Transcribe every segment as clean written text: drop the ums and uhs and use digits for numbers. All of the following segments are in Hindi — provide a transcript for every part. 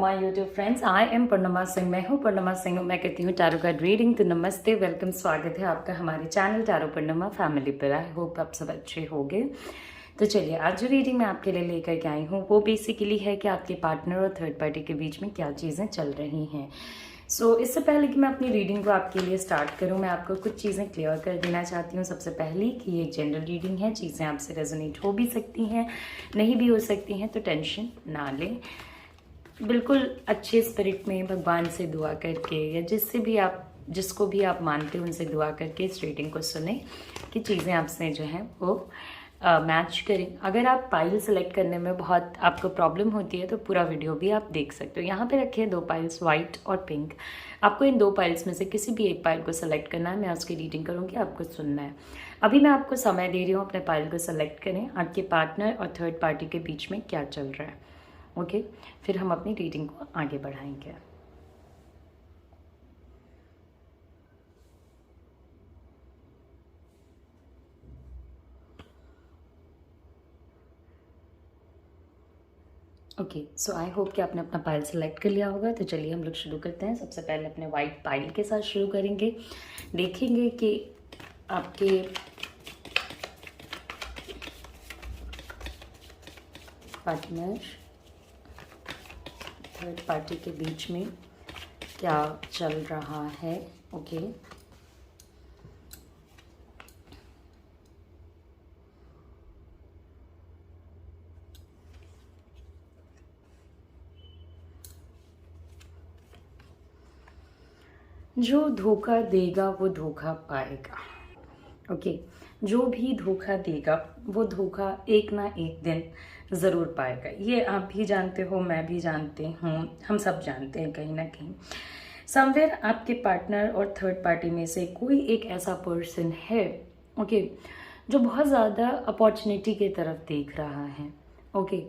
My YouTube friends, I am Purnima Singh. मैं हूँ पूर्णिमा सिंह। मैं करती हूँ टैरो कार्ड रीडिंग। तो नमस्ते, वेलकम, स्वागत है आपका हमारे चैनल टैरो पूर्णिमा फैमिली पर। आई होप आप सब अच्छे होंगे। तो चलिए, आज जो रीडिंग मैं आपके लिए लेकर के आई हूँ वो बेसिकली है कि आपके पार्टनर और थर्ड पार्टी के बीच में क्या चीज़ें चल रही हैं। इससे पहले कि मैं अपनी रीडिंग को आपके लिए स्टार्ट करूं, मैं आपको कुछ चीज़ें क्लियर कर देना चाहती हूं। सबसे पहले कि ये एक जनरल रीडिंग है, चीज़ें आपसे रेजोनेट हो भी सकती हैं, नहीं भी हो सकती हैं, तो टेंशन ना लें। बिल्कुल अच्छे स्पिरिट में भगवान से दुआ करके या जिसको भी आप मानते हो उनसे दुआ करके इस रीडिंग को सुने कि चीज़ें आपसे जो हैं वो मैच करें। अगर आप पाइल सेलेक्ट करने में बहुत आपको प्रॉब्लम होती है तो पूरा वीडियो भी आप देख सकते हो। यहाँ पे रखे हैं 2 पाइल्स, वाइट और पिंक। आपको इन 2 पाइल्स में से किसी भी एक पाइल को सेलेक्ट करना है। मैं उसकी रीडिंग करूँगी, आपको सुनना है। अभी मैं आपको समय दे रही हूँ, अपने पाइल को सेलेक्ट करें। आपके पार्टनर और थर्ड पार्टी के बीच में क्या चल रहा है, ओके। फिर हम अपनी रीडिंग को आगे बढ़ाएंगे। ओके, सो आई होप कि आपने अपना पाइल सेलेक्ट कर लिया होगा। तो चलिए हम लोग शुरू करते हैं। सबसे पहले अपने वाइट पाइल के साथ शुरू करेंगे। देखेंगे कि आपके पार्टनर थर्ड पार्टी के बीच में क्या चल रहा है, ओके। जो धोखा देगा वो धोखा पाएगा, ओके। जो भी धोखा देगा वो धोखा एक ना एक दिन ज़रूर पाएगा। ये आप भी जानते हो, मैं भी जानते हूँ, हम सब जानते हैं कहीं ना कहीं। समवेयर आपके पार्टनर और थर्ड पार्टी में से कोई एक ऐसा पर्सन है, ओके, जो बहुत ज़्यादा अपॉर्चुनिटी की तरफ देख रहा है, ओके।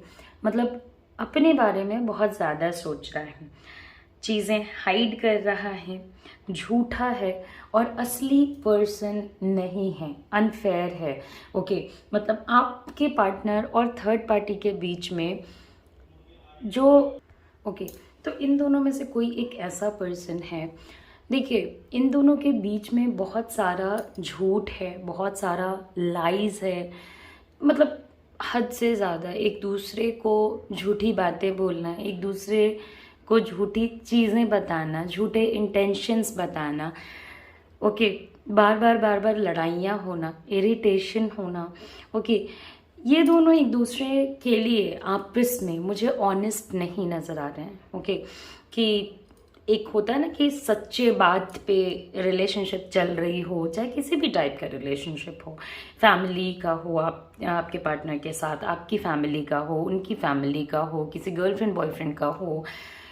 मतलब अपने बारे में बहुत ज़्यादा सोच रहा है, चीज़ें हाइड कर रहा है, झूठा है और असली पर्सन नहीं है, अनफेयर है, ओके। मतलब आपके पार्टनर और थर्ड पार्टी के बीच में जो, ओके, तो इन दोनों में से कोई एक ऐसा पर्सन है। देखिए, इन दोनों के बीच में बहुत सारा झूठ है, बहुत सारा लाइज है। मतलब हद से ज़्यादा एक दूसरे को झूठी बातें बोलना, एक दूसरे को झूठी चीज़ें बताना, झूठे इंटेंशंस बताना, ओके। बार बार लड़ाइयाँ होना, इरिटेशन होना, ओके। ये दोनों एक दूसरे के लिए आपस में मुझे ऑनेस्ट नहीं नज़र आ रहे हैं, ओके। कि एक होता है ना कि सच्चे बात पे रिलेशनशिप चल रही हो, चाहे किसी भी टाइप का रिलेशनशिप हो, फैमिली का हो, आपके पार्टनर के साथ, आपकी फैमिली का हो, उनकी फैमिली का हो, किसी गर्लफ्रेंड बॉयफ्रेंड का हो,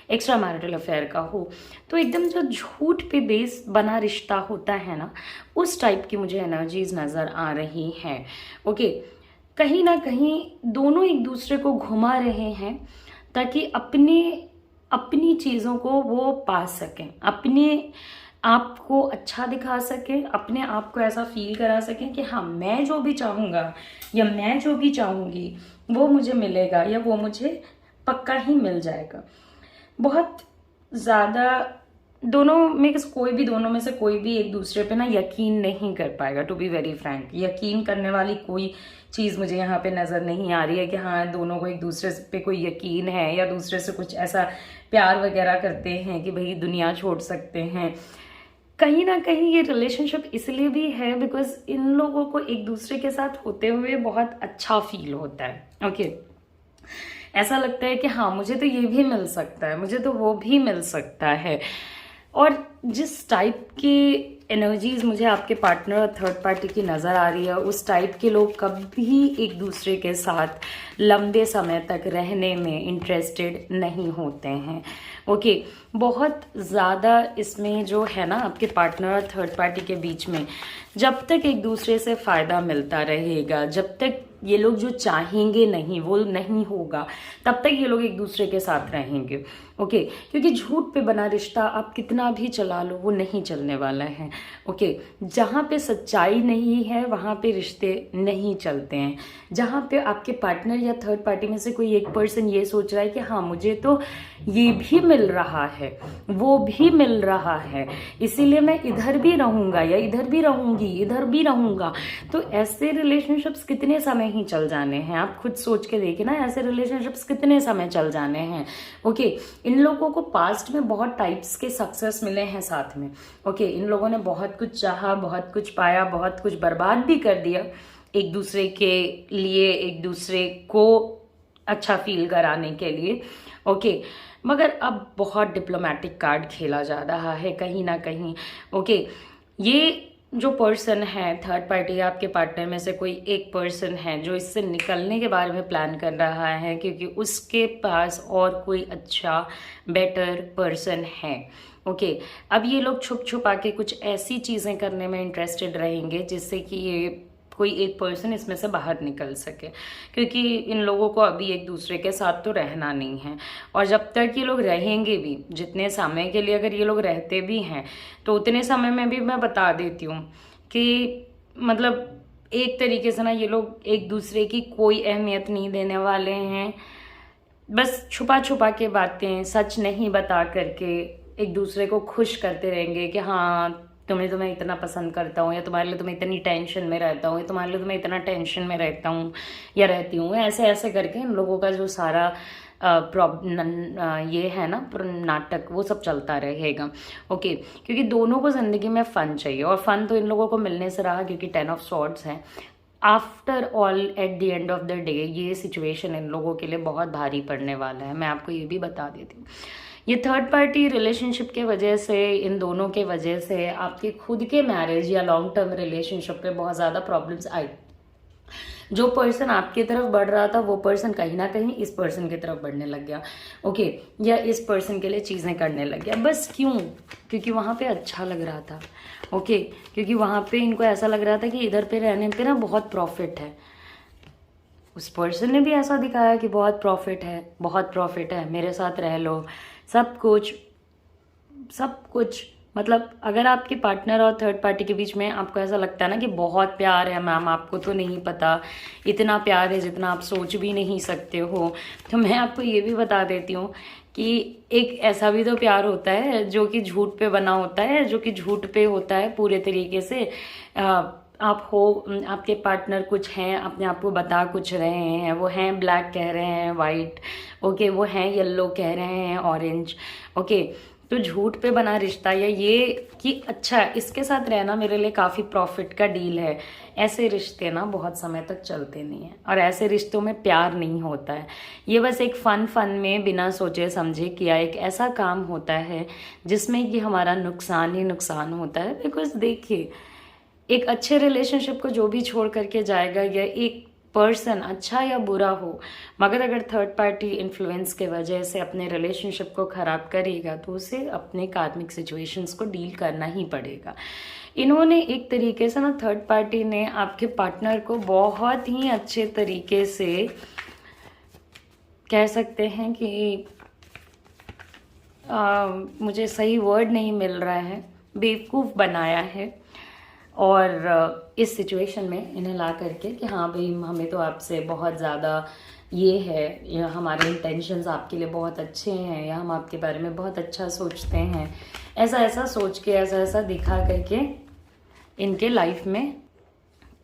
एक्स्ट्रा मैरिटल अफेयर का हो, तो एकदम जो झूठ पे बेस बना रिश्ता होता है ना, उस टाइप की मुझे एनर्जीज नज़र आ रही हैं, ओके। कहीं ना कहीं दोनों एक दूसरे को घुमा रहे हैं ताकि अपनी चीज़ों को वो पा सकें, अपने आप को अच्छा दिखा सकें, अपने आप को ऐसा फील करा सकें कि हाँ, मैं जो भी चाहूँगा या मैं जो भी चाहूँगी वो मुझे मिलेगा या वो मुझे पक्का ही मिल जाएगा। बहुत ज़्यादा दोनों में से कोई भी एक दूसरे पे ना यकीन नहीं कर पाएगा। टू बी वेरी फ्रैंक, यकीन करने वाली कोई चीज़ मुझे यहाँ पे नज़र नहीं आ रही है कि हाँ, दोनों को एक दूसरे पे कोई यकीन है या दूसरे से कुछ ऐसा प्यार वगैरह करते हैं कि भाई दुनिया छोड़ सकते हैं। कहीं ना कहीं ये रिलेशनशिप इसलिए भी है बिकॉज इन लोगों को एक दूसरे के साथ होते हुए बहुत अच्छा फील होता है, ओके। ऐसा लगता है कि हाँ, मुझे तो ये भी मिल सकता है, मुझे तो वो भी मिल सकता है। और जिस टाइप की एनर्जीज मुझे आपके पार्टनर और थर्ड पार्टी की नज़र आ रही है, उस टाइप के लोग कभी एक दूसरे के साथ लंबे समय तक रहने में इंटरेस्टेड नहीं होते हैं, ओके। बहुत ज़्यादा इसमें जो है ना, आपके पार्टनर और थर्ड पार्टी के बीच में जब तक एक दूसरे से फ़ायदा मिलता रहेगा, जब तक ये लोग जो चाहेंगे नहीं वो नहीं होगा, तब तक ये लोग एक दूसरे के साथ रहेंगे। ओके, क्योंकि झूठ पे बना रिश्ता आप कितना भी चला लो वो नहीं चलने वाला है। ओके, जहाँ पे सच्चाई नहीं है वहाँ पे रिश्ते नहीं चलते हैं। जहाँ पे आपके पार्टनर या थर्ड पार्टी में से कोई एक पर्सन ये सोच रहा है कि हाँ मुझे तो ये भी मिल रहा है, वो भी मिल रहा है, इसीलिए मैं इधर भी रहूंगा या इधर भी रहूंगी, इधर भी रहूंगा, तो ऐसे रिलेशनशिप्स कितने समय ही चल जाने हैं। आप खुद सोच के देखिए ना, ऐसे रिलेशनशिप्स कितने समय चल जाने हैं। ओके, इन लोगों को पास्ट में बहुत टाइप्स के सक्सेस मिले हैं साथ में। ओके, इन लोगों ने बहुत कुछ चाहा, बहुत कुछ पाया, बहुत कुछ बर्बाद भी कर दिया एक दूसरे के लिए, एक दूसरे को अच्छा फील कराने के लिए। ओके, मगर अब बहुत डिप्लोमेटिक कार्ड खेला जा रहा है कहीं ना कहीं। ओके, ये जो पर्सन है थर्ड पार्टी, आपके पार्टनर में से कोई एक पर्सन है जो इससे निकलने के बारे में प्लान कर रहा है, क्योंकि उसके पास और कोई अच्छा बेटर पर्सन है। ओके, अब ये लोग छुप छुप आके कुछ ऐसी चीज़ें करने में इंटरेस्टेड रहेंगे जिससे कि ये कोई एक पर्सन इसमें से बाहर निकल सके, क्योंकि इन लोगों को अभी एक दूसरे के साथ तो रहना नहीं है। और जब तक ये लोग रहेंगे भी, जितने समय के लिए अगर ये लोग रहते भी हैं, तो उतने समय में भी मैं बता देती हूँ कि मतलब एक तरीके से ना ये लोग एक दूसरे की कोई अहमियत नहीं देने वाले हैं। बस छुपा छुपा के बातें, सच नहीं बता करके एक दूसरे को खुश करते रहेंगे कि हाँ तुम्हें इतना पसंद करता हूँ, या तुम्हारे लिए तुम्हें इतनी टेंशन में रहता हूँ, या तुम्हारे लिए तुम्हें इतना टेंशन में रहता हूँ या रहती हूँ। ऐसे ऐसे करके इन लोगों का जो सारा ये है ना नाटक, वो सब चलता रहेगा। ओके, क्योंकि दोनों को ज़िंदगी में फ़न चाहिए, और फ़न तो इन लोगों को मिलने से रहा क्योंकि 10 ऑफ सॉर्ड्स है। After all at the end of the day ये सिचुएशन इन लोगों के लिए बहुत भारी पड़ने वाला है, मैं आपको ये भी बता देती हूँ। ये थर्ड पार्टी रिलेशनशिप के वजह से, इन दोनों के वजह से आपके खुद के मैरिज या लॉन्ग टर्म रिलेशनशिप पे बहुत ज़्यादा प्रॉब्लम्स आई। जो पर्सन आपकी तरफ बढ़ रहा था वो पर्सन कहीं ना कहीं इस पर्सन की तरफ बढ़ने लग गया। ओके, या इस पर्सन के लिए चीज़ें करने लग गया। बस क्यों? क्योंकि वहाँ पे अच्छा लग रहा था। ओके, क्योंकि वहाँ पे इनको ऐसा लग रहा था कि इधर पे रहने पे ना बहुत प्रॉफिट है। उस पर्सन ने भी ऐसा दिखाया कि बहुत प्रॉफिट है, बहुत प्रॉफिट है, मेरे साथ रह लो, सब कुछ सब कुछ। मतलब अगर आपके पार्टनर और थर्ड पार्टी के बीच में आपको ऐसा लगता है ना कि बहुत प्यार है मैम, आपको तो नहीं पता, इतना प्यार है जितना आप सोच भी नहीं सकते हो, तो मैं आपको ये भी बता देती हूँ कि एक ऐसा भी तो प्यार होता है जो कि झूठ पे बना होता है, जो कि झूठ पे होता है पूरे तरीके से। आप हो, आपके पार्टनर कुछ हैं, अपने आप को बता कुछ रहे हैं, वो हैं ब्लैक कह रहे हैं, वाइट, ओके, वो हैं येलो कह रहे हैं, ऑरेंज। ओके, तो झूठ पे बना रिश्ता या ये कि अच्छा इसके साथ रहना मेरे लिए काफ़ी प्रॉफिट का डील है, ऐसे रिश्ते ना बहुत समय तक चलते नहीं हैं, और ऐसे रिश्तों में प्यार नहीं होता है। ये बस एक फन में बिना सोचे समझे किया एक ऐसा काम होता है जिसमें कि हमारा नुकसान ही नुकसान होता है। बिकॉज देखिए, एक अच्छे रिलेशनशिप को जो भी छोड़ करके जाएगा, या एक पर्सन अच्छा या बुरा हो, मगर अगर थर्ड पार्टी इन्फ्लुएंस के वजह से अपने रिलेशनशिप को ख़राब करेगा तो उसे अपने कार्मिक सिचुएशंस को डील करना ही पड़ेगा। इन्होंने एक तरीके से ना, थर्ड पार्टी ने आपके पार्टनर को बहुत ही अच्छे तरीके से कह सकते हैं कि मुझे सही वर्ड नहीं मिल रहा है, बेवकूफ़ बनाया है। और इस सिचुएशन में इन्हें ला करके कि हाँ भाई हमें तो आपसे बहुत ज़्यादा ये है, या हमारे इंटेंशंस आपके लिए बहुत अच्छे हैं, या हम आपके बारे में बहुत अच्छा सोचते हैं, ऐसा ऐसा सोच के, ऐसा ऐसा दिखा करके इनके लाइफ में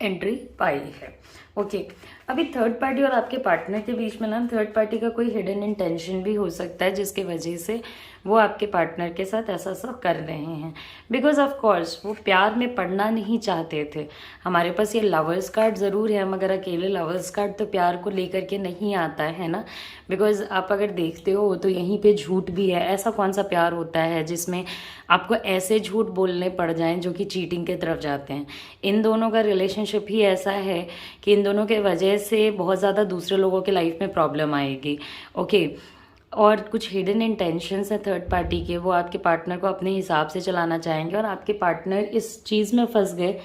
एंट्री पाई है। ओके, अभी थर्ड पार्टी और आपके पार्टनर के बीच में ना थर्ड पार्टी का कोई हिडन इंटेंशन भी हो सकता है जिसके वजह से वो आपके पार्टनर के साथ ऐसा सब कर रहे हैं। बिकॉज ऑफ कोर्स वो प्यार में पड़ना नहीं चाहते थे। हमारे पास ये लवर्स कार्ड ज़रूर है, मगर अकेले लवर्स कार्ड तो प्यार को लेकर के नहीं आता है ना। बिकॉज आप अगर देखते हो तो यहीं पे झूठ भी है। ऐसा कौन सा प्यार होता है जिसमें आपको ऐसे झूठ बोलने पड़ जाएं जो कि चीटिंग की तरफ जाते हैं। इन दोनों का रिलेशनशिप ही ऐसा है कि इन दोनों के वजह से बहुत ज़्यादा दूसरे लोगों के लाइफ में प्रॉब्लम आएगी। ओके, और कुछ हिडन इंटेंशंस है थर्ड पार्टी के, वो आपके पार्टनर को अपने हिसाब से चलाना चाहेंगे, और आपके पार्टनर इस चीज़ में फंस गए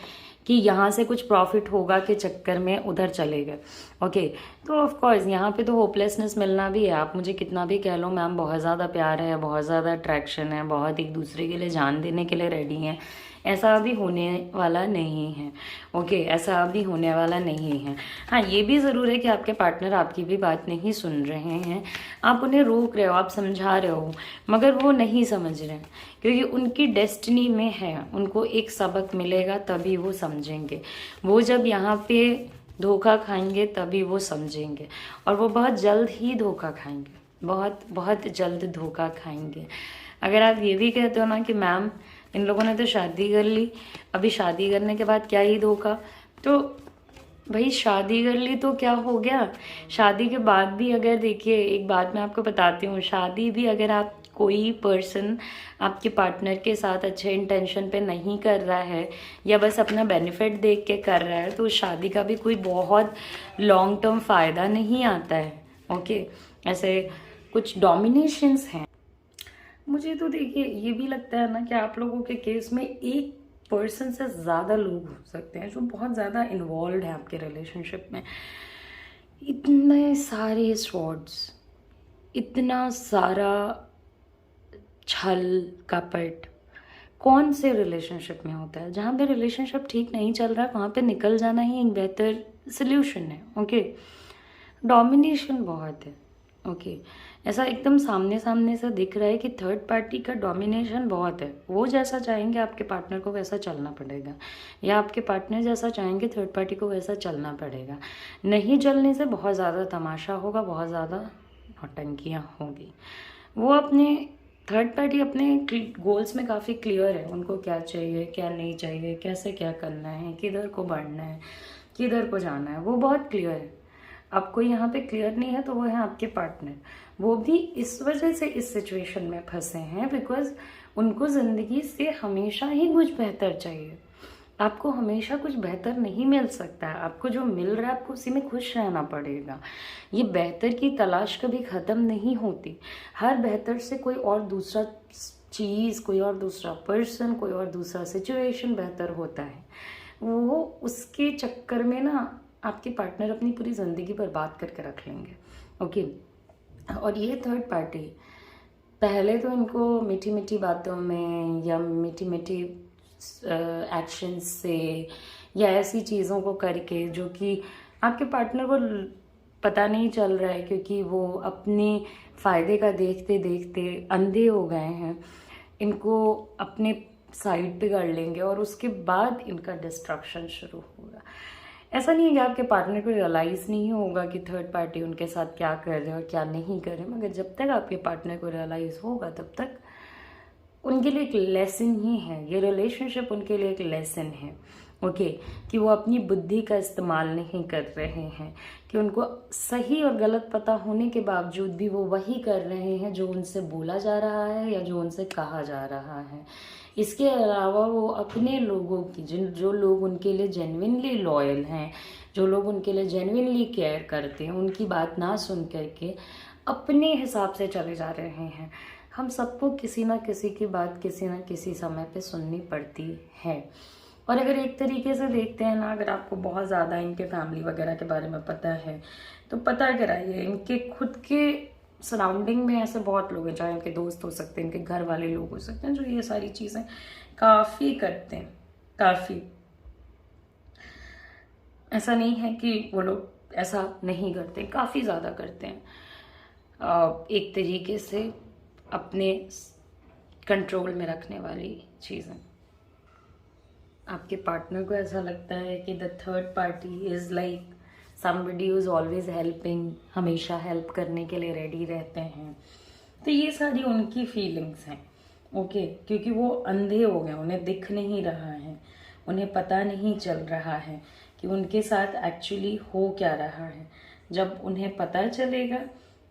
कि यहाँ से कुछ प्रॉफिट होगा के चक्कर में उधर चले गए। ओके, तो ऑफ कोर्स यहाँ पे तो होपलेसनेस मिलना भी है। आप मुझे कितना भी कह लो मैम बहुत ज़्यादा प्यार है, बहुत ज़्यादा अट्रैक्शन है, बहुत एक दूसरे के लिए जान देने के लिए रेडी हैं, ऐसा अभी होने वाला नहीं है। ओके, ऐसा अभी होने वाला नहीं है। हाँ, ये भी ज़रूर है कि आपके पार्टनर आपकी भी बात नहीं सुन रहे हैं। आप उन्हें रोक रहे हो, आप समझा रहे हो, मगर वो नहीं समझ रहे हैं, क्योंकि उनकी डेस्टिनी में है, उनको एक सबक मिलेगा तभी वो समझेंगे। वो जब यहाँ पे धोखा खाएंगे तभी वो समझेंगे, और वो बहुत जल्द ही धोखा खाएंगे, बहुत बहुत जल्द धोखा खाएंगे। अगर आप ये भी कहते हो ना कि मैम इन लोगों ने तो शादी कर ली, अभी शादी करने के बाद क्या ही धोखा, तो भाई शादी कर ली तो क्या हो गया? शादी के बाद भी अगर देखिए, एक बात मैं आपको बताती हूँ, शादी भी अगर आप कोई पर्सन आपके पार्टनर के साथ अच्छे इंटेंशन पे नहीं कर रहा है या बस अपना बेनिफिट देख के कर रहा है, तो उस शादी का भी कोई बहुत लॉन्ग टर्म फ़ायदा नहीं आता है। ओके, ऐसे कुछ डोमिनेशंस हैं। मुझे तो देखिए ये भी लगता है ना कि आप लोगों के केस में एक पर्सन से ज़्यादा लोग हो सकते हैं जो बहुत ज़्यादा इन्वॉल्व हैं आपके रिलेशनशिप में। इतने सारे स्वॉर्ड्स, इतना सारा छल कपट कौन से रिलेशनशिप में होता है? जहाँ पे रिलेशनशिप ठीक नहीं चल रहा है वहाँ पे निकल जाना ही एक बेहतर सोल्यूशन है। ओके, डोमिनेशन बहुत है। ओके, ऐसा एकदम सामने सामने से दिख रहा है कि थर्ड पार्टी का डोमिनेशन बहुत है। वो जैसा चाहेंगे आपके पार्टनर को वैसा चलना पड़ेगा, या आपके पार्टनर जैसा चाहेंगे थर्ड पार्टी को वैसा चलना पड़ेगा। नहीं चलने से बहुत ज़्यादा तमाशा होगा, बहुत ज़्यादा नौटंकियाँ होगी। वो अपने थर्ड पार्टी अपने गोल्स में काफ़ी क्लियर है, उनको क्या चाहिए क्या नहीं चाहिए, कैसे क्या करना है, किधर को बढ़ना है, किधर को जाना है, वो बहुत क्लियर है। आपको यहाँ पे क्लियर नहीं है तो वो है आपके पार्टनर। वो भी इस वजह से इस सिचुएशन में फंसे हैं बिकॉज उनको ज़िंदगी से हमेशा ही कुछ बेहतर चाहिए। आपको हमेशा कुछ बेहतर नहीं मिल सकता है, आपको जो मिल रहा है आपको उसी में खुश रहना पड़ेगा। ये बेहतर की तलाश कभी ख़त्म नहीं होती। हर बेहतर से कोई और दूसरा चीज़, कोई और दूसरा पर्सन, कोई और दूसरा सिचुएशन बेहतर होता है। वो उसके चक्कर में ना आपके पार्टनर अपनी पूरी ज़िंदगी बर्बाद करके रख लेंगे। ओके, और ये थर्ड पार्टी पहले तो इनको मीठी मीठी बातों में या मीठी मीठी एक्शंस से या ऐसी चीज़ों को करके जो कि आपके पार्टनर को पता नहीं चल रहा है, क्योंकि वो अपने फ़ायदे का देखते देखते अंधे हो गए हैं, इनको अपने साइड पे कर लेंगे और उसके बाद इनका डिस्ट्रक्शन शुरू होगा। ऐसा नहीं है कि आपके पार्टनर को रियलाइज़ नहीं होगा कि थर्ड पार्टी उनके साथ क्या कर रहे हैं और क्या नहीं कर रहे, मगर जब तक आपके पार्टनर को रियलाइज़ होगा तब तक उनके लिए एक लेसन ही है, ये रिलेशनशिप उनके लिए एक लेसन है। ओके, कि वो अपनी बुद्धि का इस्तेमाल नहीं कर रहे हैं, कि उनको सही और गलत पता होने के बावजूद भी वो वही कर रहे हैं जो उनसे बोला जा रहा है या जो उनसे कहा जा रहा है। इसके अलावा वो अपने लोगों की जो लोग उनके लिए जेन्युइनली लॉयल हैं, जो लोग उनके लिए जेन्युइनली केयर करते हैं, उनकी बात ना सुन करके अपने हिसाब से चले जा रहे हैं। हम सबको किसी ना किसी की बात किसी ना किसी समय पे सुननी पड़ती है। और अगर एक तरीके से देखते हैं ना, अगर आपको बहुत ज़्यादा इनके फैमिली वगैरह के बारे में पता है तो पता कराइए। इनके खुद के सराउंडिंग में ऐसे बहुत लोग हैं, चाहे इनके दोस्त हो सकते हैं, इनके घर वाले लोग हो सकते हैं, जो ये सारी चीज़ें काफ़ी करते हैं। काफ़ी, ऐसा नहीं है कि वो लोग ऐसा नहीं करते, काफ़ी ज़्यादा करते हैं। एक तरीके से अपने कंट्रोल में रखने वाली चीज़ें। आपके पार्टनर को ऐसा लगता है कि the third party is like somebody who is always helping, हमेशा हेल्प करने के लिए रेडी रहते हैं। तो ये सारी उनकी फीलिंग्स हैं। ओके, क्योंकि वो अंधे हो गए, उन्हें दिख नहीं रहा है, उन्हें पता नहीं चल रहा है कि उनके साथ एक्चुअली हो क्या रहा है। जब उन्हें पता चलेगा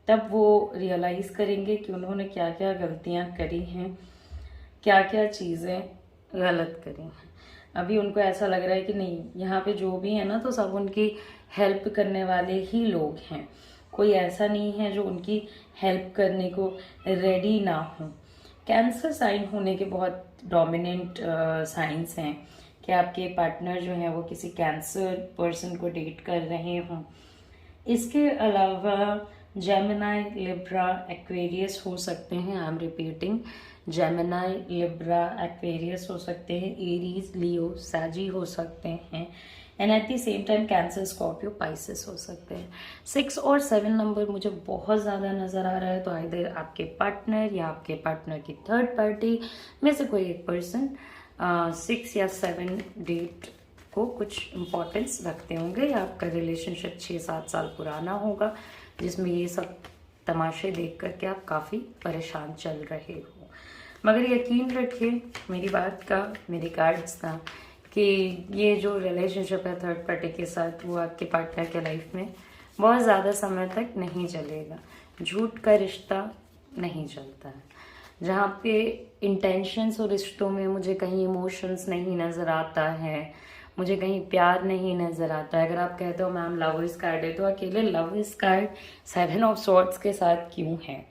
तब वो रियलाइज़ करेंगे कि उन्होंने क्या क्या गलतियाँ करी हैं, क्या क्या चीज़ें गलत करी हैं। अभी उनको ऐसा लग रहा है कि नहीं, यहाँ पे जो भी है ना तो सब उनकी हेल्प करने वाले ही लोग हैं, कोई ऐसा नहीं है जो उनकी हेल्प करने को रेडी ना हो। कैंसर साइन होने के बहुत डोमिनेंट साइंस हैं कि आपके पार्टनर जो है वो किसी कैंसर पर्सन को डेट कर रहे हों। इसके अलावा जेमिनाई, लिब्रा, एक्वेरियस हो सकते हैं। I am repeating, Gemini, Libra, Aquarius हो सकते हैं। एरीज, लियो, सैजी हो सकते हैं। And at the same time cancer, Scorpio, Pisces हो सकते हैं। 6 और 7 नंबर मुझे बहुत ज़्यादा नज़र आ रहा है, तो आइदर आपके पार्टनर या आपके पार्टनर की थर्ड पार्टी में से कोई एक पर्सन 6 या 7 डेट को कुछ इम्पोर्टेंस रखते होंगे, या आपका रिलेशनशिप 6-7 साल पुराना होगा जिसमें ये सब तमाशे देख करके आप काफ़ी परेशान चल रहे हो। मगर यकीन रखिए मेरी बात का, मेरे कार्ड्स का, कि ये जो रिलेशनशिप है थर्ड पार्टी के साथ, वो आपके पार्टनर के लाइफ में बहुत ज़्यादा समय तक नहीं चलेगा। झूठ का रिश्ता नहीं चलता है। जहाँ पे इंटेंशंस और रिश्तों में मुझे कहीं इमोशंस नहीं नज़र आता है, मुझे कहीं प्यार नहीं नज़र आता है। अगर आप कहते हो मैम लव इज कार्ड है, तो अकेले love is called 7 of swords के साथ क्यों है?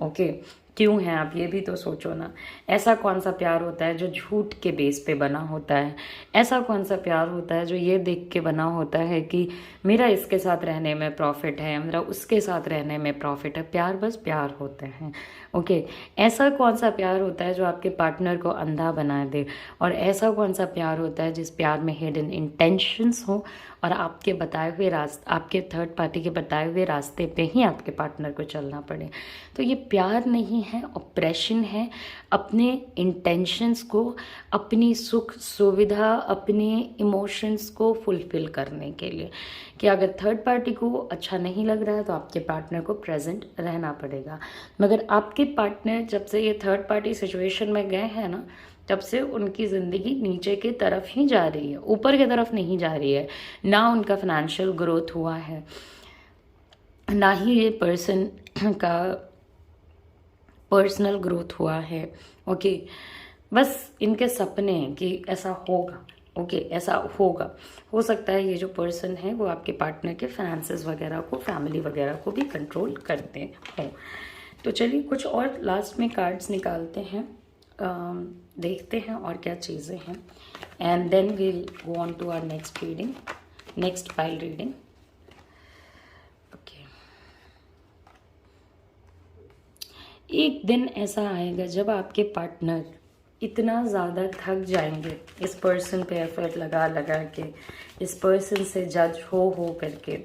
ओके, क्यों है? आप ये भी तो सोचो ना। ऐसा कौन सा प्यार होता है जो झूठ के बेस पे बना होता है? ऐसा कौन सा प्यार होता है जो ये देख के बना होता है कि मेरा इसके साथ रहने में प्रॉफिट है, मेरा उसके साथ रहने में प्रॉफिट है? प्यार बस प्यार होते हैं। ओके, ऐसा कौन सा प्यार होता है जो आपके पार्टनर को अंधा बना दे? और ऐसा कौन सा प्यार होता है जिस प्यार में हिडन इंटेंशंस हो और आपके बताए हुए रास्ते, आपके थर्ड पार्टी के बताए हुए रास्ते पे ही आपके पार्टनर को चलना पड़े? तो ये प्यार नहीं है, ऑपरेशन है अपने इंटेंशंस को, अपनी सुख सुविधा, अपने इमोशंस को फुलफिल करने के लिए। कि अगर थर्ड पार्टी को अच्छा नहीं लग रहा है तो आपके पार्टनर को प्रेजेंट रहना पड़ेगा। मगर आपके पार्टनर जब से ये थर्ड पार्टी सिचुएशन में गए हैं ना, तब से उनकी ज़िंदगी नीचे की तरफ ही जा रही है, ऊपर की तरफ नहीं जा रही है। ना उनका फाइनेंशियल ग्रोथ हुआ है, ना ही ये पर्सन का पर्सनल ग्रोथ हुआ है। ओके, बस इनके सपने हैं कि ऐसा होगा। ओके, ऐसा होगा। हो सकता है ये जो पर्सन है वो आपके पार्टनर के फाइनेंसेस वगैरह को, फैमिली वगैरह को भी कंट्रोल करते हों। तो चलिए कुछ और लास्ट में कार्ड्स निकालते हैं, देखते हैं और क्या चीज़ें हैं, and then we'll go on to our next reading, next pile reading. Okay, एक दिन ऐसा आएगा जब आपके पार्टनर इतना ज़्यादा थक जाएंगे इस पर्सन पे एफर्ट लगा लगा के, इस पर्सन से जज हो करके,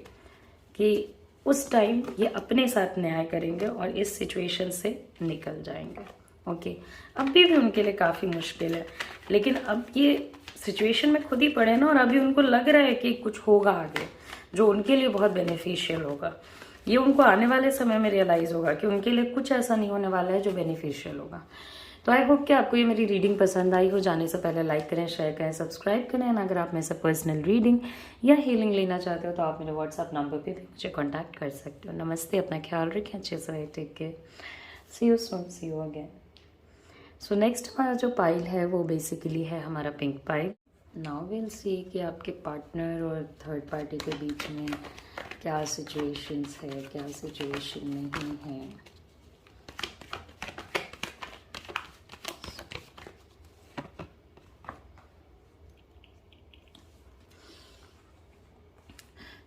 कि उस टाइम ये अपने साथ न्याय करेंगे और इस सिचुएशन से निकल जाएंगे। ओके, अभी भी उनके लिए काफ़ी मुश्किल है, लेकिन अब ये सिचुएशन में खुद ही पड़े ना, और अभी उनको लग रहा है कि कुछ होगा आगे जो उनके लिए बहुत बेनिफिशियल होगा। ये उनको आने वाले समय में रियलाइज़ होगा कि उनके लिए कुछ ऐसा नहीं होने वाला है जो बेनिफिशियल होगा। तो आई होप कि आपको ये मेरी रीडिंग पसंद आई हो। जाने से पहले लाइक करें, शेयर करें, सब्सक्राइब करें। अगर आप मेरे से पर्सनल रीडिंग या हीलिंग लेना चाहते हो तो आप मेरे व्हाट्सअप नंबर पे भी मुझे कांटेक्ट कर सकते हो। नमस्ते, अपना ख्याल रखें, अच्छे से रहे, take care, see you soon, see you again. So next हमारा जो पाइल है वो बेसिकली है हमारा pink pile. Now will see कि आपके पार्टनर और थर्ड पार्टी के बीच में क्या सिचुएशंस है, क्या सिचुएशन नहीं है।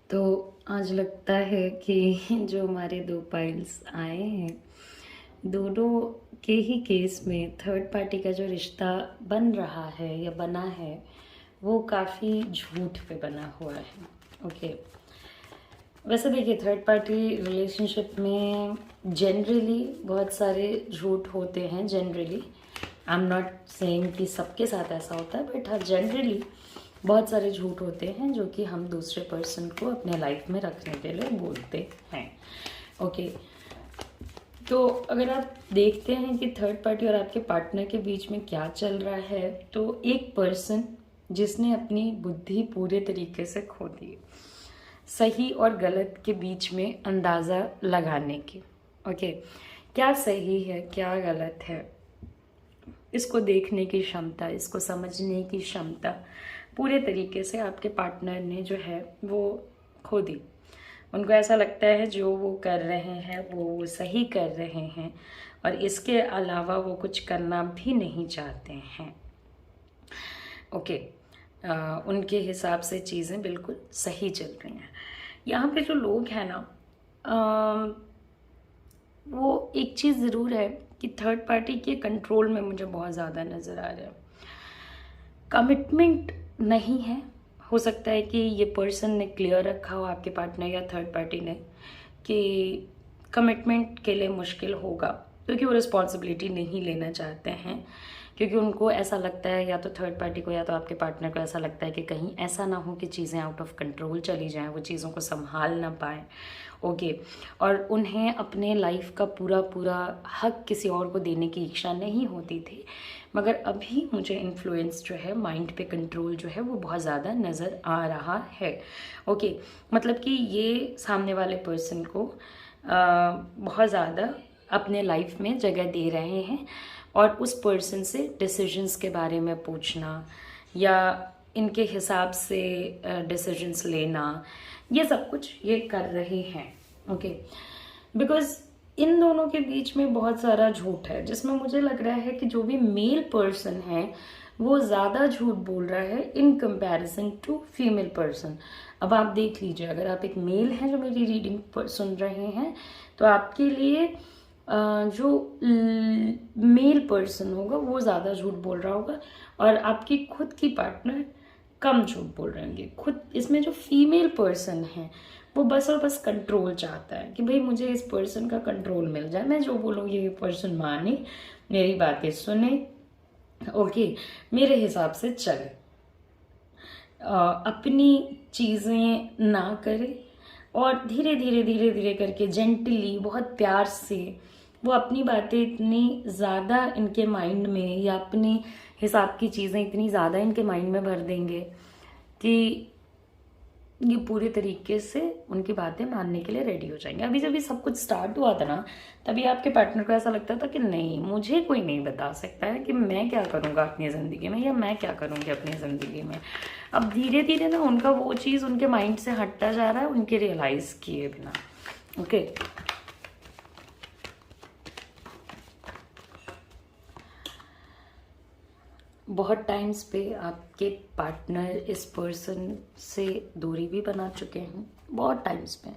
तो आज लगता है कि जो हमारे 2 पाइल्स आए हैं, दोनों के ही केस में थर्ड पार्टी का जो रिश्ता बन रहा है या बना है वो काफ़ी झूठ पे बना हुआ है। ओके, वैसे देखिए थर्ड पार्टी रिलेशनशिप में जनरली बहुत सारे झूठ होते हैं। Generally I am not saying कि सबके साथ ऐसा होता है, बट हाँ जनरली बहुत सारे झूठ होते हैं जो कि हम दूसरे पर्सन को अपने लाइफ में रखने के लिए बोलते हैं। ओके, तो अगर आप देखते हैं कि थर्ड पार्टी और आपके पार्टनर के बीच में क्या चल रहा है, तो एक पर्सन जिसने अपनी बुद्धि पूरे तरीके से खो दी सही और गलत के बीच में अंदाज़ा लगाने की। ओके, क्या सही है क्या गलत है इसको देखने की क्षमता, इसको समझने की क्षमता पूरे तरीके से आपके पार्टनर ने जो है वो खो दी। उनको ऐसा लगता है जो वो कर रहे हैं वो सही कर रहे हैं और इसके अलावा वो कुछ करना भी नहीं चाहते हैं। ओके, उनके हिसाब से चीज़ें बिल्कुल सही चल रही हैं। यहाँ पे जो लोग हैं ना, वो एक चीज़ ज़रूर है कि थर्ड पार्टी के कंट्रोल में मुझे बहुत ज़्यादा नज़र आ रहा है। कमिटमेंट नहीं है। हो सकता है कि ये पर्सन ने क्लियर रखा हो, आपके पार्टनर या थर्ड पार्टी ने, कि कमिटमेंट के लिए मुश्किल होगा, क्योंकि वो रिस्पॉन्सिबिलिटी नहीं लेना चाहते हैं, क्योंकि उनको ऐसा लगता है, या तो थर्ड पार्टी को या तो आपके पार्टनर को ऐसा लगता है कि कहीं ऐसा ना हो कि चीज़ें आउट ऑफ कंट्रोल चली जाएं, वो चीज़ों को संभाल ना पाएँ। ओके, और उन्हें अपने लाइफ का पूरा पूरा हक किसी और को देने की इच्छा नहीं होती थी, मगर अभी मुझे इन्फ्लुएंस जो है, माइंड पे कंट्रोल जो है, वो बहुत ज़्यादा नज़र आ रहा है। ओके, मतलब कि ये सामने वाले पर्सन को बहुत ज़्यादा अपने लाइफ में जगह दे रहे हैं, और उस पर्सन से डिसीजंस के बारे में पूछना या इनके हिसाब से डिसीजंस लेना, ये सब कुछ ये कर रहे हैं। ओके, बिकॉज इन दोनों के बीच में बहुत सारा झूठ है, जिसमें मुझे लग रहा है कि जो भी मेल पर्सन है वो ज़्यादा झूठ बोल रहा है in comparison to female person. अब आप देख लीजिए, अगर आप एक मेल हैं जो मेरी रीडिंग सुन रहे हैं, तो आपके लिए जो मेल पर्सन होगा वो ज़्यादा झूठ बोल रहा होगा, और आपकी खुद की पार्टनर कम झूठ बोल रहे होंगे। खुद इसमें जो फीमेल पर्सन है वो बस और बस कंट्रोल चाहता है कि भाई मुझे इस पर्सन का कंट्रोल मिल जाए, मैं जो बोलूँ ये पर्सन माने, मेरी बातें सुने, ओके, मेरे हिसाब से चले, अपनी चीज़ें ना करे, और धीरे धीरे धीरे धीरे करके जेंटली, बहुत प्यार से वो अपनी बातें इतनी ज़्यादा इनके माइंड में, या अपने हिसाब की चीज़ें इतनी ज़्यादा इनके माइंड में भर देंगे कि ये पूरे तरीके से उनकी बातें मानने के लिए रेडी हो जाएंगे। अभी जब ये सब कुछ स्टार्ट हुआ था ना, तभी आपके पार्टनर को ऐसा लगता था कि नहीं, मुझे कोई नहीं बता सकता है कि मैं क्या करूँगा अपनी ज़िंदगी में, या मैं क्या करूँगी अपनी ज़िंदगी में। अब धीरे धीरे ना उनका वो चीज़ उनके माइंड से हटता जा रहा है, उनके रियलाइज़ किए बिना। ओके, बहुत टाइम्स पे आपके पार्टनर इस पर्सन से दूरी भी बना चुके हैं। बहुत टाइम्स पे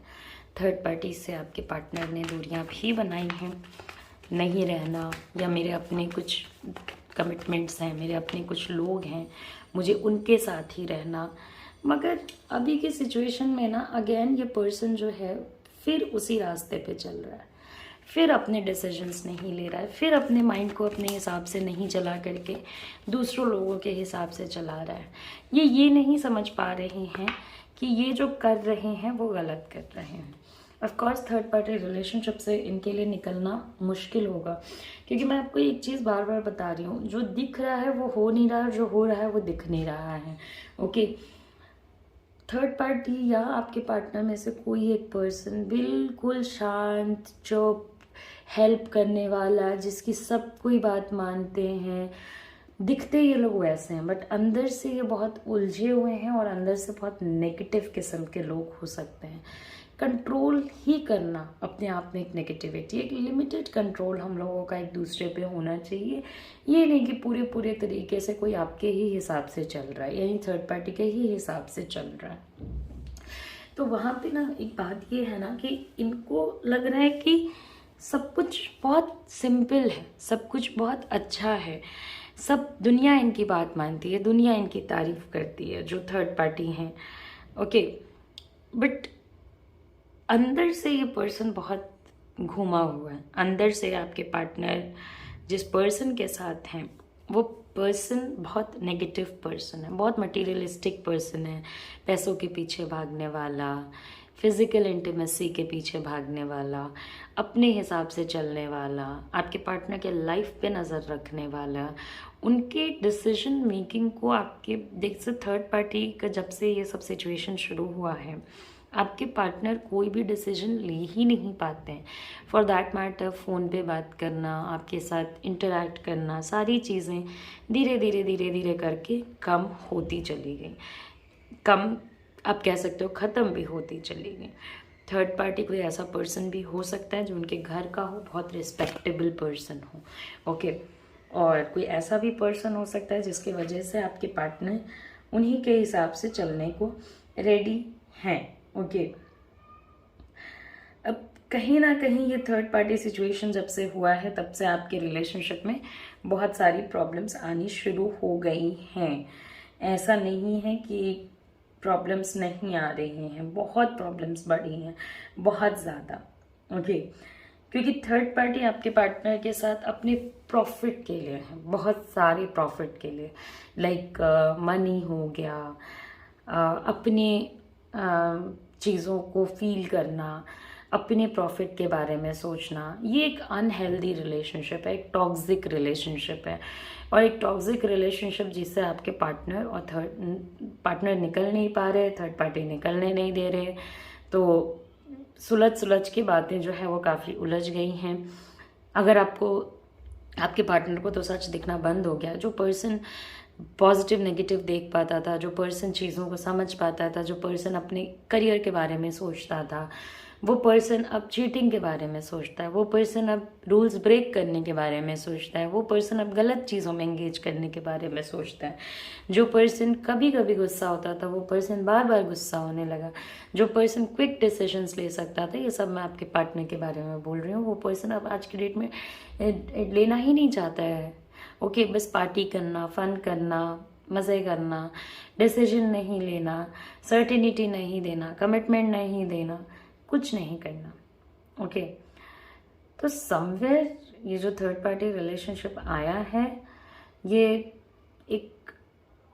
थर्ड पार्टी से आपके पार्टनर ने दूरियां भी बनाई हैं। नहीं रहना, या मेरे अपने कुछ कमिटमेंट्स हैं, मेरे अपने कुछ लोग हैं, मुझे उनके साथ ही रहना। मगर अभी की सिचुएशन में ना, अगेन ये पर्सन जो है फिर उसी रास्ते पे चल रहा है, फिर अपने डिसीजंस नहीं ले रहा है, फिर अपने माइंड को अपने हिसाब से नहीं चला करके दूसरों लोगों के हिसाब से चला रहा है। ये नहीं समझ पा रहे हैं कि ये जो कर रहे हैं वो गलत कर रहे हैं। Of course third party relationship से इनके लिए निकलना मुश्किल होगा, क्योंकि मैं आपको एक चीज़ बार बार बता रही हूँ, जो दिख रहा है वो हो नहीं रहा है, जो हो रहा है वो दिख नहीं रहा है। ओके, थर्ड पार्टी या आपके पार्टनर में से कोई एक पर्सन बिल्कुल शांत, चुप, हेल्प करने वाला, जिसकी सब कोई बात मानते हैं, दिखते ये लोग वैसे हैं, बट अंदर से ये बहुत उलझे हुए हैं, और अंदर से बहुत नेगेटिव किस्म के लोग हो सकते हैं। कंट्रोल ही करना अपने आप में एक नेगेटिविटी, एक लिमिटेड कंट्रोल हम लोगों का एक दूसरे पे होना चाहिए। ये नहीं कि पूरे तरीके से कोई आपके ही हिसाब से चल रहा है, यानी थर्ड पार्टी के ही हिसाब से चल रहा है। तो वहाँ पे ना एक बात ये है ना कि इनको लग रहा है कि सब कुछ बहुत सिंपल है, सब कुछ बहुत अच्छा है, सब दुनिया इनकी बात मानती है, दुनिया इनकी तारीफ करती है, जो थर्ड पार्टी हैं। ओके, बट अंदर से ये पर्सन बहुत घुमा हुआ है। अंदर से आपके पार्टनर जिस पर्सन के साथ हैं वो पर्सन बहुत नेगेटिव पर्सन है, बहुत मटीरियलिस्टिक पर्सन है, पैसों के पीछे भागने वाला, फिजिकल इंटीमेसी के पीछे भागने वाला, अपने हिसाब से चलने वाला, आपके पार्टनर के लाइफ पे नज़र रखने वाला, उनके डिसीजन मेकिंग को आपके देख से थर्ड पार्टी का जब से ये सब सिचुएशन शुरू हुआ है, आपके पार्टनर कोई भी डिसीजन ले ही नहीं पाते हैं। फॉर दैट मैटर फ़ोन पे बात करना, आपके साथ इंटरैक्ट करना, सारी चीज़ें धीरे धीरे करके कम होती चली गई, कम आप कह सकते हो ख़त्म भी होती चली गई। थर्ड पार्टी कोई ऐसा पर्सन भी हो सकता है जो उनके घर का हो, बहुत रिस्पेक्टेबल पर्सन हो। ओके, और कोई ऐसा भी पर्सन हो सकता है जिसकी वजह से आपके पार्टनर उन्हीं के हिसाब से चलने को रेडी हैं। ओके, अब कहीं ना कहीं ये थर्ड पार्टी सिचुएशन जब से हुआ है तब से आपके रिलेशनशिप में बहुत सारी प्रॉब्लम्स आनी शुरू हो गई हैं। ऐसा नहीं है कि प्रॉब्लम्स नहीं आ रही हैं, बहुत प्रॉब्लम्स बढ़ी हैं, बहुत ज़्यादा। ओके, क्योंकि थर्ड पार्टी आपके पार्टनर के साथ अपने प्रॉफिट के लिए है, बहुत सारे प्रॉफिट के लिए, लाइक मनी हो गया, अपने चीज़ों को फील करना, अपने प्रॉफिट के बारे में सोचना। ये एक अनहेल्दी रिलेशनशिप है, एक टॉक्सिक रिलेशनशिप है। और एक टॉक्सिक रिलेशनशिप जिससे आपके पार्टनर और थर्ड पार्टनर निकल नहीं पा रहे, थर्ड पार्टी निकलने नहीं दे रहे, तो सुलझ की बातें जो है वो काफ़ी उलझ गई हैं। अगर आपको आपके पार्टनर को तो सच दिखना बंद हो गया, जो पर्सन पॉजिटिव नेगेटिव देख पाता था, जो पर्सन चीज़ों को समझ पाता था, जो पर्सन अपने करियर के बारे में सोचता था, वो पर्सन अब चीटिंग के बारे में सोचता है, वो पर्सन अब रूल्स ब्रेक करने के बारे में सोचता है, वो पर्सन अब गलत चीज़ों में एंगेज करने के बारे में सोचता है। जो पर्सन कभी कभी गुस्सा होता था वो पर्सन बार बार गुस्सा होने लगा। जो पर्सन क्विक डिसीजंस ले सकता था, ये सब मैं आपके पार्टनर के बारे में बोल रही हूँ, वो पर्सन अब आज की डेट में लेना ही नहीं चाहता है। ओके, बस पार्टी करना, फन करना, मज़े करना, डिसीजन नहीं लेना, सर्टेनिटी नहीं देना, कमिटमेंट नहीं देना, कुछ नहीं करना। ओके, तो समवेयर ये जो थर्ड पार्टी रिलेशनशिप आया है, ये एक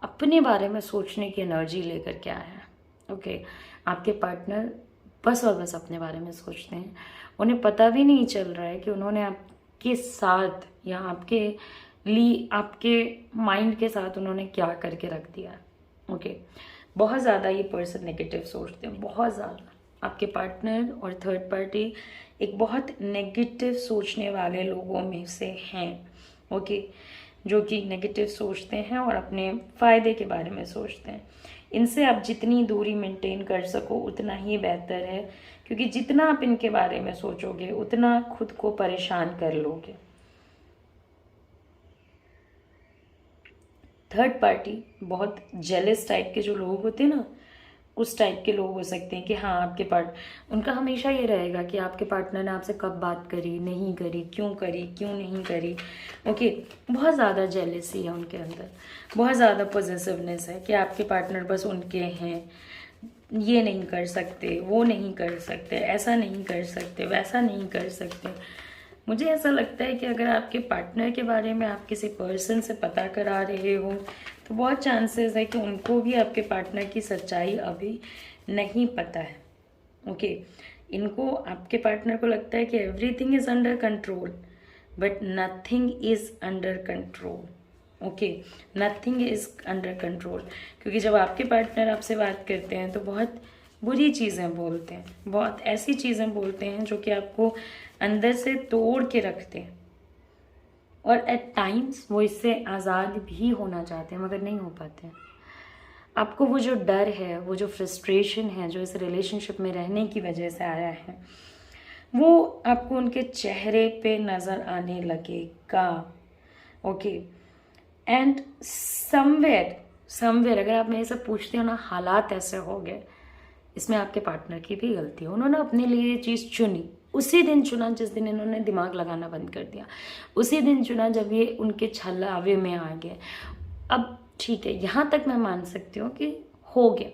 अपने बारे में सोचने की एनर्जी लेकर के आया है। ओके, आपके पार्टनर बस और बस अपने बारे में सोचते हैं, उन्हें पता भी नहीं चल रहा है कि उन्होंने आपके साथ या आपके माइंड के साथ उन्होंने क्या करके रख दिया। ओके, बहुत ज़्यादा ये पर्सन नेगेटिव सोचते हैं, बहुत ज़्यादा। आपके पार्टनर और थर्ड पार्टी एक बहुत नेगेटिव सोचने वाले लोगों में से हैं। ओके, जो कि नेगेटिव सोचते हैं और अपने फ़ायदे के बारे में सोचते हैं। इनसे आप जितनी दूरी मेंटेन कर सको उतना ही बेहतर है, क्योंकि जितना आप इनके बारे में सोचोगे उतना खुद को परेशान कर लोगे। थर्ड पार्टी बहुत जेलस टाइप के जो लोग होते हैं ना, उस टाइप के लोग हो सकते हैं कि हाँ, उनका हमेशा ये रहेगा कि आपके पार्टनर ने आपसे कब बात करी, नहीं करी, क्यों नहीं करी। ओके, बहुत ज़्यादा जेलसी है उनके अंदर, बहुत ज़्यादा पॉजिटिवनेस है कि आपके पार्टनर बस उनके हैं, ये नहीं कर सकते, वो नहीं कर सकते, ऐसा नहीं कर सकते, वैसा नहीं कर सकते। मुझे ऐसा लगता है कि अगर आपके पार्टनर के बारे में आप किसी पर्सन से पता करा रहे हो तो बहुत चांसेस है कि उनको भी आपके पार्टनर की सच्चाई अभी नहीं पता है। ओके, इनको आपके पार्टनर को लगता है कि everything is under control, but nothing is under control. Okay, nothing is under control, क्योंकि जब आपके पार्टनर आपसे बात करते हैं तो बहुत बुरी चीज़ें बोलते हैं, बहुत ऐसी चीज़ें बोलते हैं जो कि आपको अंदर से तोड़ के रखते हैं। और एट टाइम्स वो इससे आज़ाद भी होना चाहते हैं मगर नहीं हो पाते हैं। आपको वो जो डर है, वो जो फ्रस्ट्रेशन है जो इस रिलेशनशिप में रहने की वजह से आया है, वो आपको उनके चेहरे पे नज़र आने लगेगा। ओके, एंड समवेयर अगर आप मेरे से पूछते हो ना, हालात ऐसे हो गए, इसमें आपके पार्टनर की भी गलती है। उन्होंने अपने लिए ये चीज़ चुनी, उसी दिन चुना जिस दिन इन्होंने दिमाग लगाना बंद कर दिया, उसी दिन चुना जब ये उनके छलावे में आ गए। अब ठीक है, यहाँ तक मैं मान सकती हूँ कि हो गया।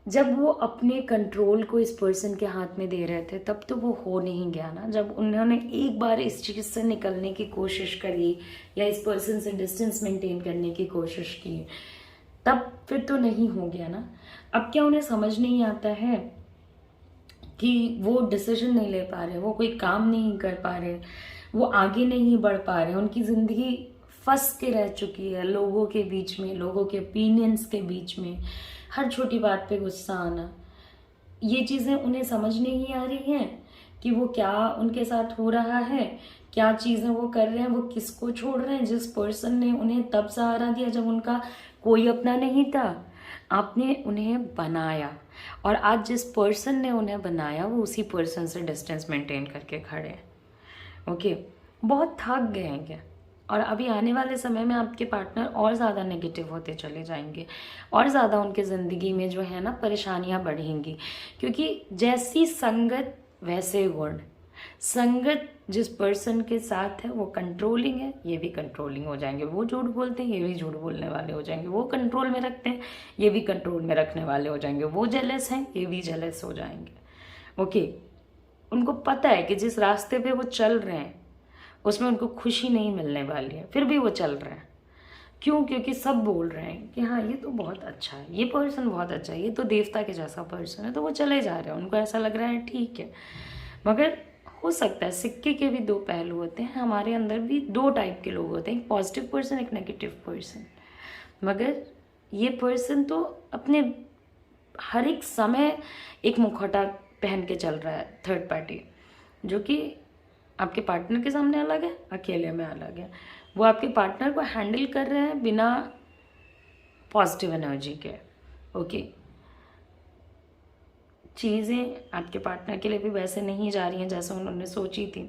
जब वो अपने कंट्रोल को इस पर्सन के हाथ में दे रहे थे तब तो वो हो नहीं गया ना। जब उन्होंने एक बार इस चीज़ से निकलने की कोशिश करी या इस पर्सन से डिस्टेंस मेंटेन करने की कोशिश की, तब फिर तो नहीं हो गया ना। अब क्या उन्हें समझ नहीं आता है कि वो डिसीजन नहीं ले पा रहे, वो कोई काम नहीं कर पा रहे, वो आगे नहीं बढ़ पा रहे, उनकी ज़िंदगी फंस के रह चुकी है लोगों के बीच में, लोगों के ओपिनियंस के बीच में, हर छोटी बात पे गुस्सा आना। ये चीज़ें उन्हें समझ नहीं आ रही हैं कि वो क्या उनके साथ हो रहा है, क्या चीज़ें वो कर रहे हैं, वो किसको छोड़ रहे हैं। जिस पर्सन ने उन्हें तब सहारा दिया जब उनका कोई अपना नहीं था, आपने उन्हें बनाया, और आज जिस पर्सन ने उन्हें बनाया वो उसी पर्सन से डिस्टेंस मेंटेन करके खड़े हैं। ओके, बहुत थक गए हैं क्या? और अभी आने वाले समय में आपके पार्टनर और ज़्यादा नेगेटिव होते चले जाएंगे और ज़्यादा उनके ज़िंदगी में जो है ना परेशानियां बढ़ेंगी, क्योंकि जैसी संगत वैसे गुण। संगत जिस पर्सन के साथ है वो कंट्रोलिंग है, ये भी कंट्रोलिंग हो जाएंगे। वो झूठ बोलते हैं, ये भी झूठ बोलने वाले हो जाएंगे। वो कंट्रोल में रखते हैं, ये भी कंट्रोल में रखने वाले हो जाएंगे। वो जेलस हैं, ये भी जेलस हो जाएंगे। ओके, उनको पता है कि जिस रास्ते पे वो चल रहे हैं उसमें उनको खुशी नहीं मिलने वाली है, फिर भी वो चल रहे हैं। क्यों? क्योंकि सब बोल रहे हैं कि हाँ ये तो बहुत अच्छा है, ये पर्सन बहुत अच्छा है, ये तो देवता के जैसा पर्सन है, तो वो चले जा रहे हैं। उनको ऐसा लग रहा है ठीक है। मगर हो सकता है सिक्के के भी दो पहलू होते हैं। हमारे अंदर भी दो टाइप के लोग होते हैं, एक पॉजिटिव पर्सन, एक नेगेटिव पर्सन। मगर ये पर्सन तो अपने हर एक समय एक मुखौटा पहन के चल रहा है, थर्ड पार्टी, जो कि आपके पार्टनर के सामने अलग है, अकेले में अलग है। वो आपके पार्टनर को हैंडल कर रहे हैं बिना पॉजिटिव एनर्जी के। ओके, चीज़ें आपके पार्टनर के लिए भी वैसे नहीं जा रही हैं जैसे उन्होंने सोची थी।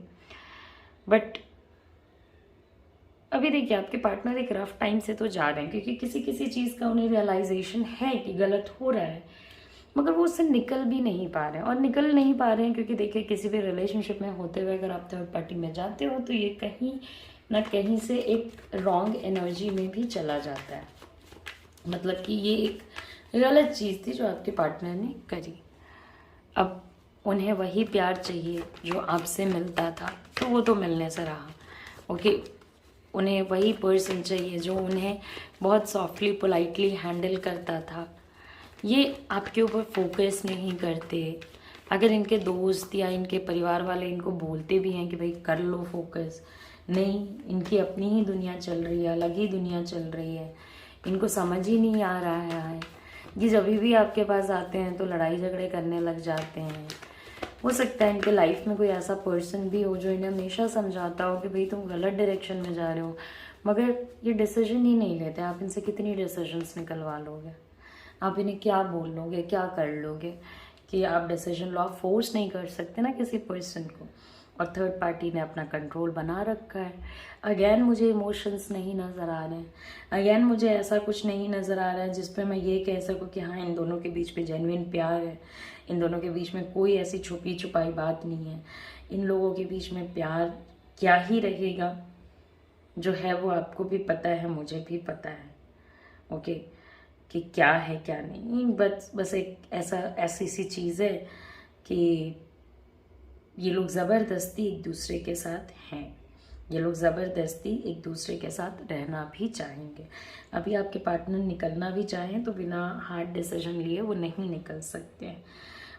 बट अभी देखिए आपके पार्टनर एक रफ टाइम से तो जा रहे हैं, क्योंकि किसी किसी चीज़ का उन्हें रियलाइजेशन है कि गलत हो रहा है, मगर वो उससे निकल भी नहीं पा रहे हैं। और निकल नहीं पा रहे हैं क्योंकि देखिए किसी भी रिलेशनशिप में होते हुए अगर आप थर्ड पार्टी में जाते हो तो ये कहीं ना कहीं से एक रॉन्ग एनर्जी में भी चला जाता है। मतलब कि ये एक गलत चीज़ थी जो आपके पार्टनर ने करी। अब उन्हें वही प्यार चाहिए जो आपसे मिलता था, तो वो तो मिलने से रहा। ओके, उन्हें वही पर्सन चाहिए जो उन्हें बहुत सॉफ्टली पोलाइटली हैंडल करता था। ये आपके ऊपर फोकस नहीं करते। अगर इनके दोस्त या इनके परिवार वाले इनको बोलते भी हैं कि भाई कर लो फोकस, नहीं, इनकी अपनी ही दुनिया चल रही है, अलग ही दुनिया चल रही है, इनको समझ ही नहीं आ रहा है कि जब भी आपके पास आते हैं तो लड़ाई झगड़े करने लग जाते हैं। हो सकता है इनके लाइफ में कोई ऐसा पर्सन भी हो जो इन्हें हमेशा समझाता हो कि भाई तुम गलत डायरेक्शन में जा रहे हो, मगर ये डिसीजन ही नहीं लेते। आप इनसे कितनी डिसीजंस निकलवा लोगे? आप इन्हें क्या बोल लोगे, क्या कर लोगे कि आप डिसीजन लॉ फोर्स नहीं कर सकते ना किसी पर्सन को। और थर्ड पार्टी ने अपना कंट्रोल बना रखा है। अगेन मुझे इमोशंस नहीं नज़र आ रहे हैं, अगेन मुझे ऐसा कुछ नहीं नज़र आ रहा है जिस पे मैं ये कह सकूँ कि हाँ इन दोनों के बीच में जेन्युइन प्यार है, इन दोनों के बीच में कोई ऐसी छुपी छुपाई बात नहीं है। इन लोगों के बीच में प्यार क्या ही रहेगा, जो है वो आपको भी पता है, मुझे भी पता है। ओके, कि क्या है क्या नहीं। बस एक ऐसी सी चीज़ है कि ये लोग ज़बरदस्ती एक दूसरे के साथ हैं, ये लोग ज़बरदस्ती एक दूसरे के साथ रहना भी चाहेंगे। अभी आपके पार्टनर निकलना भी चाहें तो बिना हार्ड डिसीजन लिए वो नहीं निकल सकते हैं।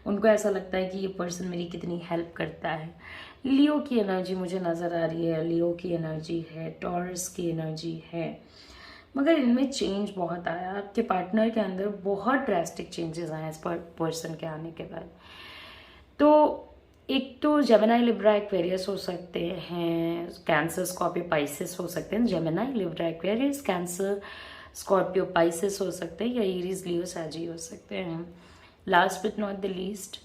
उनको ऐसा लगता है कि ये पर्सन मेरी कितनी हेल्प करता है। लियो की एनर्जी मुझे नज़र आ रही है, लियो की एनर्जी है, टॉरस की एनर्जी है, मगर इनमें चेंज बहुत आया। आपके पार्टनर के अंदर बहुत ड्रास्टिक चेंजेस आए इस पर्सन के आने के बाद। तो एक तो जेमिनी लिब्रा एक्वेरियस हो सकते हैं, कैंसर स्कॉर्पियो पाइसेस हो सकते हैं। Gemini Libra Aquarius, cancer Scorpio Pisces हो सकते हैं, या एरीज लियो सैजी हो सकते हैं। Last but not the least,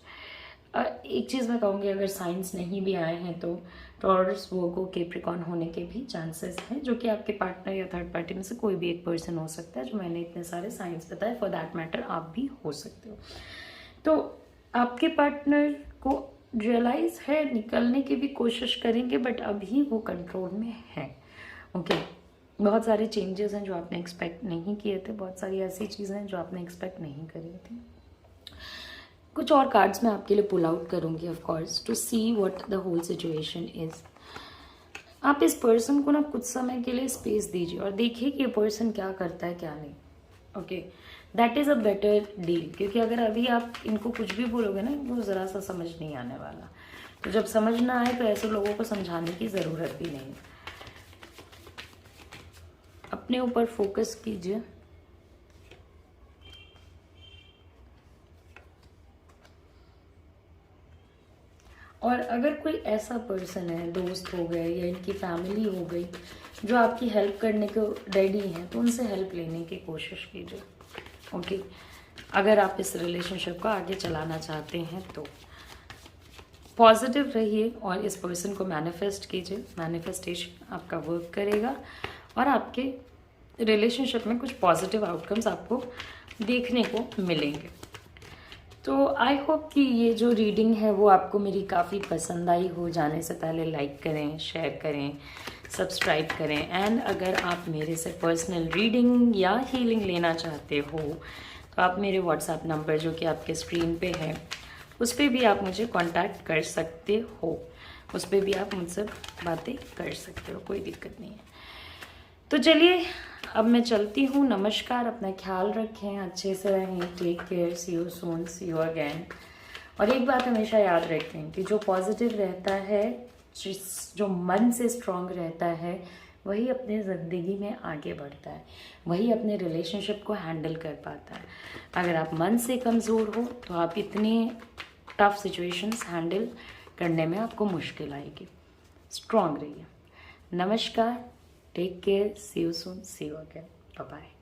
एक चीज़ मैं कहूँगी, अगर साइंस नहीं भी आए हैं तो टॉरस, वर्गो, कैप्रिकॉर्न होने के भी चांसेस हैं, जो कि आपके पार्टनर या थर्ड पार्टी में से कोई भी एक पर्सन हो सकता है। जो मैंने इतने सारे साइंस बताए, फॉर दैट मैटर आप भी हो सकते हो। तो आपके पार्टनर को रियलाइज है, निकलने की भी कोशिश करेंगे, बट अभी वो कंट्रोल में है। ओके, बहुत सारे चेंजेस हैं जो आपने एक्सपेक्ट नहीं किए थे, बहुत सारी ऐसी चीज़ें हैं जो आपने एक्सपेक्ट नहीं करी थी। कुछ और कार्ड्स मैं आपके लिए पुल आउट करूंगी of course, to see what the whole situation is. आप इस पर्सन को ना कुछ समय के लिए स्पेस दीजिए और देखिए कि ये पर्सन क्या करता है क्या नहीं। Okay, that is a better deal, क्योंकि अगर अभी आप इनको कुछ भी बोलोगे ना, इनको ज़रा सा समझ नहीं आने वाला। तो जब समझ ना आए तो ऐसे लोगों को समझाने की ज़रूरत भी नहीं। अपने ऊपर फोकस कीजिए। और अगर कोई ऐसा पर्सन है, दोस्त हो गए या इनकी फैमिली हो गई, जो आपकी हेल्प करने को रेडी हैं, तो उनसे हेल्प लेने की कोशिश कीजिए। ओके, अगर आप इस रिलेशनशिप को आगे चलाना चाहते हैं तो पॉजिटिव रहिए और इस पर्सन को मैनिफेस्ट कीजिए। मैनिफेस्टेशन आपका वर्क करेगा और आपके रिलेशनशिप में कुछ पॉजिटिव आउटकम्स आपको देखने को मिलेंगे। तो आई होप कि ये जो रीडिंग है वो आपको मेरी काफ़ी पसंद आई हो। जाने से पहले लाइक करें, शेयर करें, सब्सक्राइब करें। एंड अगर आप मेरे से पर्सनल रीडिंग या हीलिंग लेना चाहते हो तो आप मेरे व्हाट्सएप नंबर जो कि आपके स्क्रीन पे है उस पर भी आप मुझे कांटेक्ट कर सकते हो। उस पर भी आप मुझसे बातें कर सकते हो, कोई दिक्कत नहीं है। तो चलिए अब मैं चलती हूँ। नमस्कार, अपना ख्याल रखें, अच्छे से रहें, take care, see you soon, see you again. और एक बात हमेशा याद रखें कि जो पॉजिटिव रहता है, जो मन से स्ट्रांग रहता है, वही अपने ज़िंदगी में आगे बढ़ता है, वही अपने रिलेशनशिप को हैंडल कर पाता है। अगर आप मन से कमज़ोर हो तो आप इतने टफ सिचुएशंस हैंडल करने में आपको मुश्किल आएगी। स्ट्रांग रहिए। नमस्कार, take care, see you soon, see you again, bye bye.